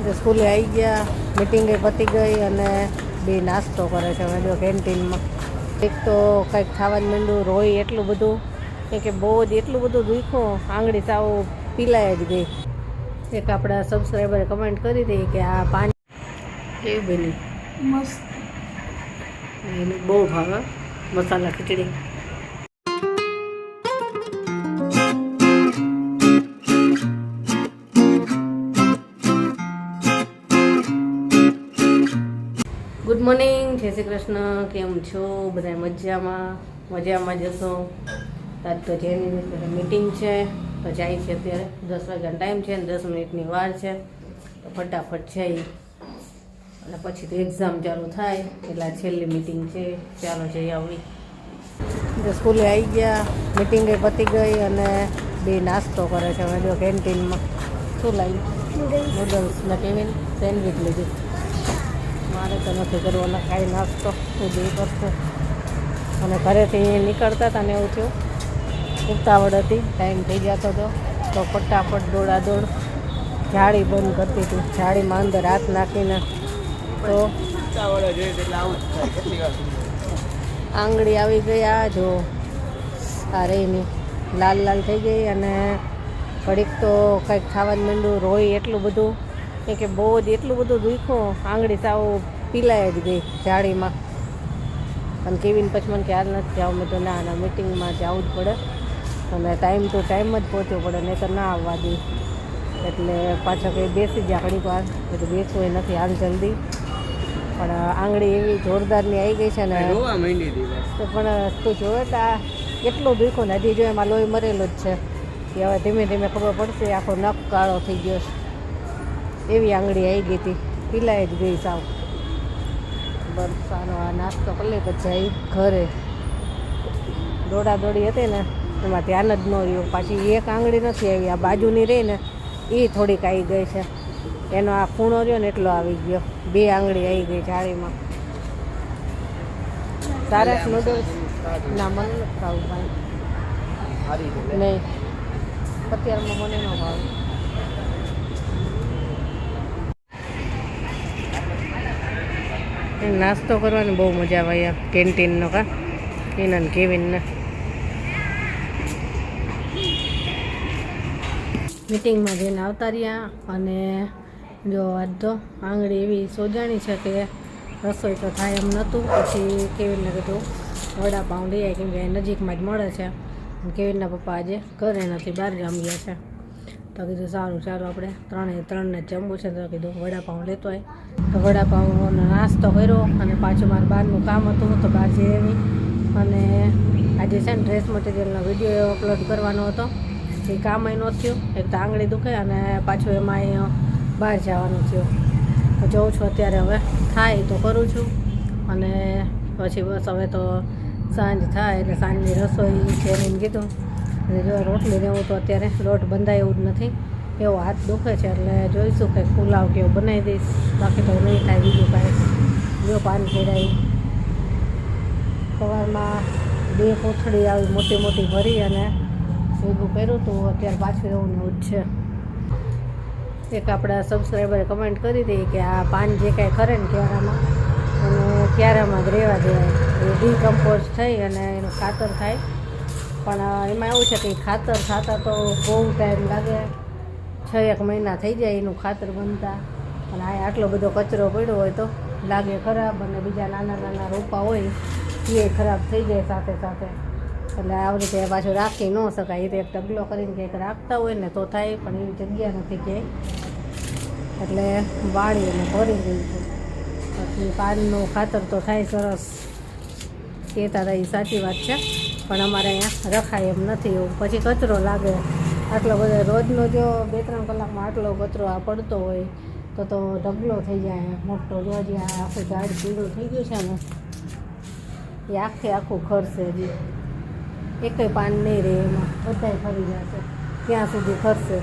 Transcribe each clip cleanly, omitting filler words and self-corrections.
જે સ્કૂલે આવી ગયા, મીટિંગે પતી ગઈ અને બે નાસ્તો કરે છે. હવે જો કેન્ટીનમાં એક તો કંઈક ખાવાનું માંડ્યું, રોય એટલું બધું કે બહુ જ એટલું બધું દુખ્યું, આંગળી સાવ પીલાઈ જ ગઈ. એક આપણા સબસ્ક્રાઈબરે કમેન્ટ કરી હતી કે આ પાણી કેવી બની, મસ્ત. એને બહુ ભાવે મસાલા ખીચડી. ગુડ મોર્નિંગ, જય શ્રી કૃષ્ણ. કેમ છો બધા? મજામાં જશો. આજ તો જેની મીટિંગ છે તો જાય છે. અત્યારે 10 વાગ્યાનો ટાઈમ છે ને 10 મિનિટની વાર છે, તો ફટાફટ છે અને પછી તો એક્ઝામ ચાલુ થાય એટલે છેલ્લી મીટિંગ છે. ચાલો જઈ આવી. સ્કૂલે આવી ગયા, મીટિંગે પતી ગઈ અને બે નાસ્તો કરે છે. હવે જો કેન્ટીનમાં શું લાવી? નૂડલ્સ ને કેવીન સેન્ડવિચ લીધી. મારે તો નથી કરવાના કાંઈ નાસ્તો, શું બે કરશે. અને ઘરેથી નીકળતા હતા ને એવું થયું, ઉતાવળ હતી, ટાઈમ થઈ જતો હતો તો ફટાફટ દોડાદોડ જાળી બંધ કરતી હતી. જાળીમાં અંદર હાથ નાખીને તો આંગળી આવી ગઈ. આ જો આ રહીની લાલ લાલ થઈ ગઈ અને ઘડીક તો કંઈક ખાવાનું માંડ્યું, રોય એટલું બધું કે બહુ જ એટલું બધું દુખ્યું, આંગળી સાવ પીલાઈ જ ગઈ જાળીમાં. અને કેવીન પછી મને ખ્યાલ નથી જાવ, મેં તો ના મિટિંગમાં જવું જ પડે અને ટાઈમ ટુ ટાઈમ જ પહોંચવું પડે, નહીં તો ના આવવા દે. એટલે પાછળ કંઈ બેસી ગયા ઘડીક વાર, એટલે બેસવું એ નથી હાલ જલ્દી. પણ આંગળી એવી જોરદારની આવી ગઈ છે ને, તો પણ તું જોવે તો આ એટલું દુખ્યું ને, હજી જો એમાં લોહી મરેલું જ છે. કે હવે ધીમે ધીમે ખબર પડશે, આખો નખ કાળો થઈ ગયો છે. એવી આંગળી આવી ગઈ હતી, પીલાઈ જ ગઈ સાવ. બરસાનો આ નાસ્તો કરી લે પછી જઈ ઘરે. દોડાદોડી હતી ને એમાં ધ્યાન જ ન રહ્યું. પાછી એક આંગળી નથી આવી, આ બાજુની રહી ને એ થોડીક આવી ગઈ છે. એનો આ ખૂણો રહ્યો ને એટલો આવી ગયો, બે આંગળી આવી ગઈ જાળીમાં. સારા નૂડલ્સ ના મને નથી ખાવું ભાઈ, નહીં અત્યારમાં મને ન ભાવે. નાસ્તો કરવાની બહુ મજા આવે અહીંયા કેન્ટીનનો. એના કેવીનને મીટિંગમાં જઈને આવતા રહ્યા અને જો આજ તો આંગળી એવી સોજાણી છે કે રસોઈ તો થાય એમ નહોતું. પછી કેવીનને કીધું વડાપાઉં લઈ આવે, કેમ કે નજીકમાં જ મળે છે. કેવીનના પપ્પા આજે ઘરે નથી, બહાર ગામ ગયા છે. તો કીધું સારું ચાલો આપણે ત્રણને જમવું છે, તો કીધું વડાપાઉં લેતો હોય. તો વડાપાઉંનો નાસ્તો કર્યો અને પાછું મારે બહારનું કામ હતું તો બહાર જઈ આવી. અને આજે છે ને ડ્રેસ મટીરિયલનો વિડીયો અપલોડ કરવાનો હતો, એ કામ ન થયું. એક તો આંગળી દુખે અને પાછું એમાં બહાર જવાનું થયું. તો જોઉં છું અત્યારે હવે થાય તો કરું છું. અને પછી બસ હવે તો સાંજ થાય એટલે સાંજની રસોઈ છે એને કીધું. અને જો રોટલી દેવું તો અત્યારે લોટ બંધાય એવું જ નથી, એવો હાથ દુખે છે. એટલે જોઈશું કંઈક પુલાવ કે એવું બનાવી દઈશ, બાકી તો નહીં થાય બીજું કાંઈ. જો પાન ખેડાઈ સવારમાં 2 કોથળી આવી મોટી મોટી ભરી અને ભેગું કર્યું હતું. અત્યારે પાછું એવું ને એવું જ છે. એક આપણા સબસ્ક્રાઈબરે કમેન્ટ કરી હતી કે આ પાન જે કાંઈ ખરે ને ક્યારામાં, અને ક્યારામાં જ રહેવા દેવાય, એ ડીકમ્પોઝ થઈ અને એનું ખાતર થાય. પણ એમાં એવું છે કે ખાતર ખાતા તો બહુ ટાઈમ લાગે, 6-1 મહિના થઈ જાય એનું ખાતર બનતા. અને આ આટલો બધો કચરો પડ્યો હોય તો લાગે ખરાબ, અને બીજા નાના નાના રોપા હોય એ ખરાબ થઈ જાય સાથે સાથે. એટલે આવી રીતે પાછું રાખી ન શકાય. એ તો એક ઢગલો કરીને કંઈક રાખતા હોય ને તો થાય, પણ એવી જગ્યા નથી ક્યાંય. એટલે વાળી અને ભરી ગઈ છે. પછી પાનનું ખાતર તો થાય સરસ, કહેતા હતા એ સાચી વાત છે, પણ અમારે અહીંયા રખાય એમ નથી એવું. પછી કચરો લાગે આટલો બધો રોજનો, જો 2-3 કલાકમાં આટલો કચરો આ પડતો હોય તો ઢગલો થઈ જાય મોટો. જો હજી આ આખું ઝાડ પીળું થઈ ગયું છે ને, એ આખું ખરશે. હજી એકેય પાન નહીં રહે એમાં, બધાય ફરી જશે ત્યાં સુધી ખરશે.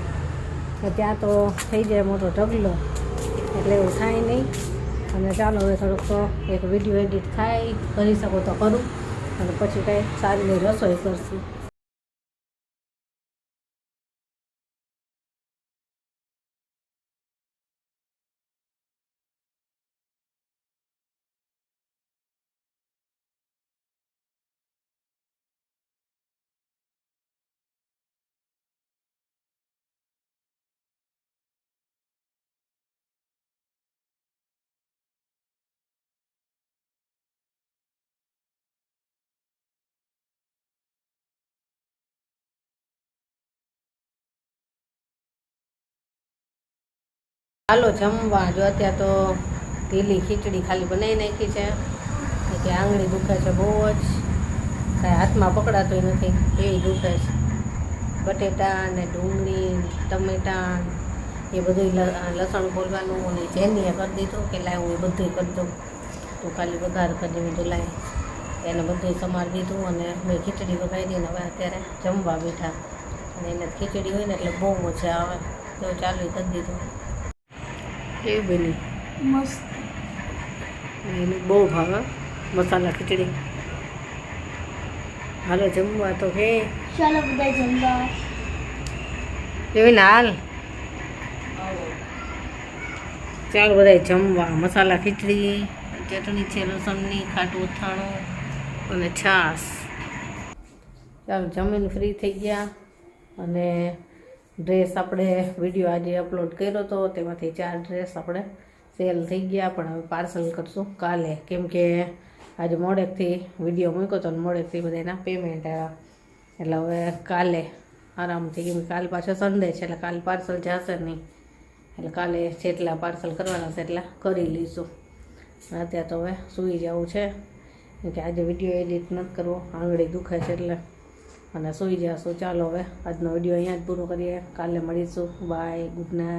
ત્યાં તો થઈ જાય મોટો ઢગલો, એટલે એવું થાય નહીં. અને ચાલો હવે થોડુંક એક વિડીયો એડિટ થાય, કરી શકો તો કરું, અને પછી કંઈ સારી રસોઈ કરશું. હાલો જમવા. જો અત્યારે તો ઢીલી ખીચડી ખાલી બનાવી નાખી છે કે આંગળી દુખે છે બહુ જ, કાંઈ હાથમાં પકડાતોય નથી એવી દુખે છે. બટેટા ને ડુંગળી ટમેટા એ બધું લસણ ખોલવાનું અને જેનીએ કરી દીધું કે લાય હું એ બધું કરી દઉં, તો ખાલી વઘાર કરી દીધું લાય એને બધું સમારી દીધું અને મેં ખીચડી વઘારી દઈને હવે અત્યારે જમવા બેઠા. અને એને ખીચડી હોય ને એટલે બહુ મજા આવે, તો ચાલુ કરી દીધું. કેવી બની? મસ્ત. એને બહુ ભાવે મસાલા ખીચડી. હાલો જમવા તો કે ચાલો બધા જમવા. એવી ને હાલ ચાલો બધા જમવા. મસાલા ખીચડી, ચટણી છે લસણની, ખાટું અથાણું અને છાશ. ચાલો જમીને ફ્રી થઈ ગયા અને ડ્રેસ આપણે વિડીયો આજે અપલોડ કર્યો હતો તેમાંથી 4 ડ્રેસ આપણે સેલ થઈ ગયા, પણ હવે પાર્સલ કરશું કાલે, કેમ કે આજે મોડેકથી વિડીયો મૂક્યો હતો અને મોડેકથી બધાના પેમેન્ટ આવ્યા, એટલે હવે કાલે આરામથી, કેમ કે કાલે પાછો સન્ડે છે એટલે કાલે પાર્સલ જશે નહીં, એટલે કાલે જેટલા પાર્સલ કરવાના છે એટલા કરી લઈશું. અત્યારે તો હવે સૂઈ જવું છે, કેમ કે આજે વિડીયો એડિટ નથી કરવો, આંગળી દુખે છે એટલે, અને સૂઈ જશું. ચાલો હવે આજનો વિડીયો અહીંયા જ પૂરો કરીએ, કાલે મળીશું. Bye, good night.